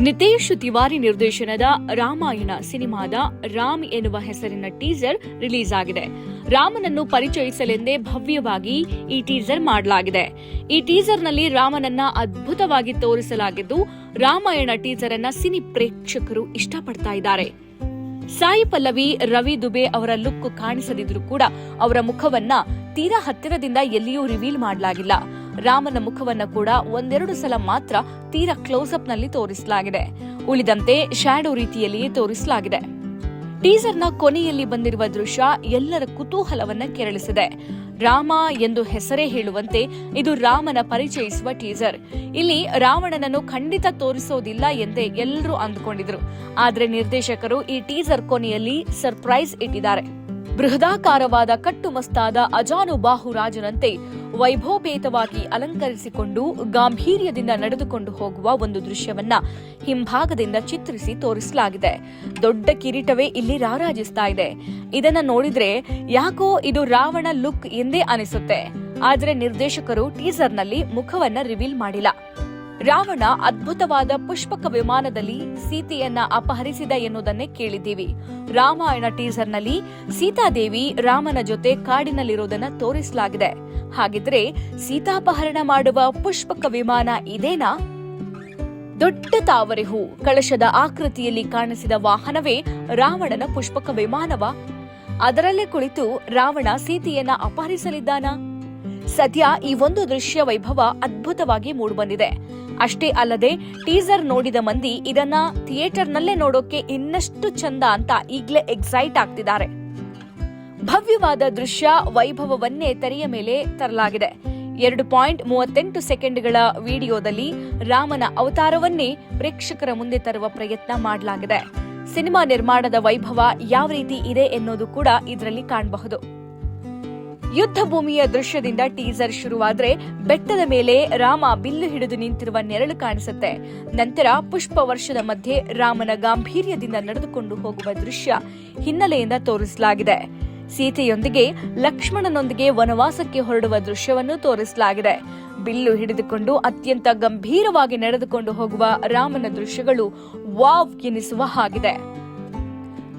ನಿತೇಶ್ ತಿವಾರಿ ನಿರ್ದೇಶನದ ರಾಮಾಯಣ ಸಿನಿಮಾದ ರಾಮ್ ಎನ್ನುವ ಹೆಸರಿನ ಟೀಸರ್ ರಿಲೀಸ್ ಆಗಿದೆ. ರಾಮನನ್ನು ಪರಿಚಯಿಸಲೆಂದೇ ಭವ್ಯವಾಗಿ ಈ ಟೀಸರ್ ಮಾಡಲಾಗಿದೆ. ಈ ಟೀಸರ್ನಲ್ಲಿ ರಾಮನನ್ನ ಅದ್ಭುತವಾಗಿ ತೋರಿಸಲಾಗಿದ್ದು, ರಾಮಾಯಣ ಟೀಸರ್ ಅನ್ನ ಸಿನಿ ಪ್ರೇಕ್ಷಕರು ಇಷ್ಟಪಡ್ತಾ ಇದ್ದಾರೆ. ಸಾಯಿ ಪಲ್ಲವಿ, ರವಿ ದುಬೆ ಅವರ ಲುಕ್ ಕಾಣಿಸದಿದ್ರೂ ಕೂಡ ಅವರ ಮುಖವನ್ನ ತೀರಾ ಹತ್ತಿರದಿಂದ ಎಲ್ಲಿಯೂ ರಿವೀಲ್ ಮಾಡಲಾಗಿಲ್ಲ. ರಾಮನ ಮುಖವನ್ನ ಕೂಡ ಒಂದೆರಡು ಸಲ ಮಾತ್ರ ತೀರಾ ಕ್ಲೋಸ್ಅಪ್ ನಲ್ಲಿ ತೋರಿಸಲಾಗಿದೆ. ಉಳಿದಂತೆ ಶ್ಯಾಡೋ ರೀತಿಯಲ್ಲಿಯೇ ತೋರಿಸಲಾಗಿದೆ. ಟೀಸರ್ನ ಕೊನೆಯಲ್ಲಿ ಬಂದಿರುವ ದೃಶ್ಯ ಎಲ್ಲರ ಕುತೂಹಲವನ್ನ ಕೆರಳಿಸಿದೆ. ರಾಮ ಎಂದು ಹೆಸರೇ ಹೇಳುವಂತೆ ಇದು ರಾಮನ ಪರಿಚಯಿಸುವ ಟೀಸರ್. ಇಲ್ಲಿ ರಾವಣನನ್ನು ಖಂಡಿತ ತೋರಿಸೋದಿಲ್ಲ ಎಂದೇ ಎಲ್ಲರೂ ಅಂದುಕೊಂಡಿದ್ರು. ಆದ್ರೆ ನಿರ್ದೇಶಕರು ಈ ಟೀಸರ್ ಕೊನೆಯಲ್ಲಿ ಸರ್ಪ್ರೈಸ್ ಇಟ್ಟಿದ್ದಾರೆ. ಬೃಹದಾಕಾರವಾದ ಕಟ್ಟುಮಸ್ತಾದ ಅಜಾನುಬಾಹು ರಾಜನಂತೆ ವೈಭವಪೇತವಾಗಿ ಅಲಂಕರಿಸಿಕೊಂಡು ಗಾಂಭೀರ್ಯದಿಂದ ನಡೆದುಕೊಂಡು ಹೋಗುವ ಒಂದು ದೃಶ್ಯವನ್ನ ಹಿಂಭಾಗದಿಂದ ಚಿತ್ರಿಸಿ ತೋರಿಸಲಾಗಿದೆ. ದೊಡ್ಡ ಕಿರೀಟವೇ ಇಲ್ಲಿ ರಾರಾಜಿಸ್ತಾ ಇದೆ. ಇದನ್ನ ನೋಡಿದ್ರೆ ಯಾಕೋ ಇದು ರಾವಣ ಲುಕ್ ಎಂದೇ ಅನಿಸುತ್ತೆ. ಆದ್ರೆ ನಿರ್ದೇಶಕರು ಟೀಸರ್ನಲ್ಲಿ ಮುಖವನ್ನ ರಿವೀಲ್ ಮಾಡಿಲ್ಲ. ರಾವಣ ಅದ್ಭುತವಾದ ಪುಷ್ಪಕ ವಿಮಾನದಲ್ಲಿ ಸೀತೆಯನ್ನ ಅಪಹರಿಸಿದ ಎನ್ನುವುದನ್ನೇ ಕೇಳಿದ್ದೀವಿ. ರಾಮಾಯಣ ಟೀಸರ್ನಲ್ಲಿ ಸೀತಾದೇವಿ ರಾಮನ ಜೊತೆ ಕಾಡಿನಲ್ಲಿರೋದನ್ನ ತೋರಿಸಲಾಗಿದೆ. ಹಾಗಿದ್ರೆ ಸೀತಾಪಹರಣ ಮಾಡುವ ಪುಷ್ಪಕ ವಿಮಾನ ಇದೇನಾ? ದೊಡ್ಡ ತಾವರೆ ಹೂ ಕಳಶದ ಆಕೃತಿಯಲ್ಲಿ ಕಾಣಿಸಿದ ವಾಹನವೇ ರಾವಣನ ಪುಷ್ಪಕ ವಿಮಾನವ? ಅದರಲ್ಲೇ ಕುಳಿತು ರಾವಣ ಸೀತೆಯನ್ನ ಅಪಹರಿಸಲಿದ್ದಾನಾ? ಸದ್ಯ ಈ ಒಂದು ದೃಶ್ಯ ವೈಭವ ಅದ್ಭುತವಾಗಿ ಮೂಡಿಬಂದಿದೆ. ಅಷ್ಟೇ ಅಲ್ಲದೆ ಟೀಸರ್ ನೋಡಿದ ಮಂದಿ ಇದನ್ನ ಥಿಯೇಟರ್ನಲ್ಲೇ ನೋಡೋಕೆ ಇನ್ನಷ್ಟು ಚಂದ ಅಂತ ಈಗ್ಲೇ ಎಕ್ಸೈಟ್ ಆಗ್ತಿದ್ದಾರೆ. ಭವ್ಯವಾದ ದೃಶ್ಯ ವೈಭವವನ್ನೇ ತೆರೆಯ ಮೇಲೆ ತರಲಾಗಿದೆ. 2.38 ಸೆಕೆಂಡ್ಗಳ ವಿಡಿಯೋದಲ್ಲಿ ರಾಮನ ಅವತಾರವನ್ನೇ ಪ್ರೇಕ್ಷಕರ ಮುಂದೆ ತರುವ ಪ್ರಯತ್ನ ಮಾಡಲಾಗಿದೆ. ಸಿನಿಮಾ ನಿರ್ಮಾಣದ ವೈಭವ ಯಾವ ರೀತಿ ಇದೆ ಎನ್ನುವುದು ಕೂಡ ಇದರಲ್ಲಿ ಕಾಣಬಹುದು. ಯುದ್ಧ ಭೂಮಿಯ ದೃಶ್ಯದಿಂದ ಟೀಸರ್ ಶುರುವಾದ್ರೆ ಬೆಟ್ಟದ ಮೇಲೆ ರಾಮ ಬಿಲ್ಲು ಹಿಡಿದು ನಿಂತಿರುವ ನೆರಳು ಕಾಣಿಸುತ್ತೆ. ನಂತರ ಪುಷ್ಪ ವರ್ಷದ ಮಧ್ಯೆ ರಾಮನ ಗಾಂಭೀರ್ಯದಿಂದ ನಡೆದುಕೊಂಡು ಹೋಗುವ ದೃಶ್ಯ ಹಿನ್ನೆಲೆಯಿಂದ ತೋರಿಸಲಾಗಿದೆ. ಸೀತೆಯೊಂದಿಗೆ ಲಕ್ಷ್ಮಣನೊಂದಿಗೆ ವನವಾಸಕ್ಕೆ ಹೊರಡುವ ದೃಶ್ಯವನ್ನು ತೋರಿಸಲಾಗಿದೆ. ಬಿಲ್ಲು ಹಿಡಿದುಕೊಂಡು ಅತ್ಯಂತ ಗಂಭೀರವಾಗಿ ನಡೆದುಕೊಂಡು ಹೋಗುವ ರಾಮನ ದೃಶ್ಯಗಳು ವಾವ್ ಎನಿಸುವ ಹಾಗಿದೆ.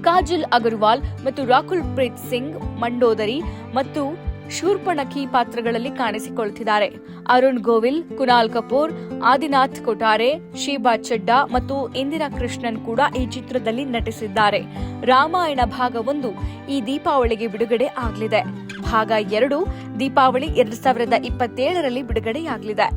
ಕಾಜಲ್ ಅಗರ್ವಾಲ್ ಮತ್ತು ರಾಕುಲ್ ಪ್ರೀತ್ ಸಿಂಗ್ ಮಂಡೋದರಿ ಮತ್ತು ಶೂರ್ಪಣಖಿ ಪಾತ್ರಗಳಲ್ಲಿ ಕಾಣಿಸಿಕೊಳ್ಳುತ್ತಿದ್ದಾರೆ. ಅರುಣ್ ಗೋವಿಲ್, ಕುನಾಲ್ ಕಪೂರ್, ಆದಿನಾಥ್ ಕೊಠಾರೆ, ಶೀಬಾ ಚಡ್ಡಾ ಮತ್ತು ಇಂದಿರಾ ಕೃಷ್ಣನ್ ಕೂಡ ಈ ಚಿತ್ರದಲ್ಲಿ ನಟಿಸಿದ್ದಾರೆ. ರಾಮಾಯಣ ಭಾಗ 1 ಈ ದೀಪಾವಳಿಗೆ ಬಿಡುಗಡೆ ಆಗಲಿದೆ. ಭಾಗ 2 ದೀಪಾವಳಿ 2027ರಲ್ಲಿ ಬಿಡುಗಡೆಯಾಗಲಿದೆ.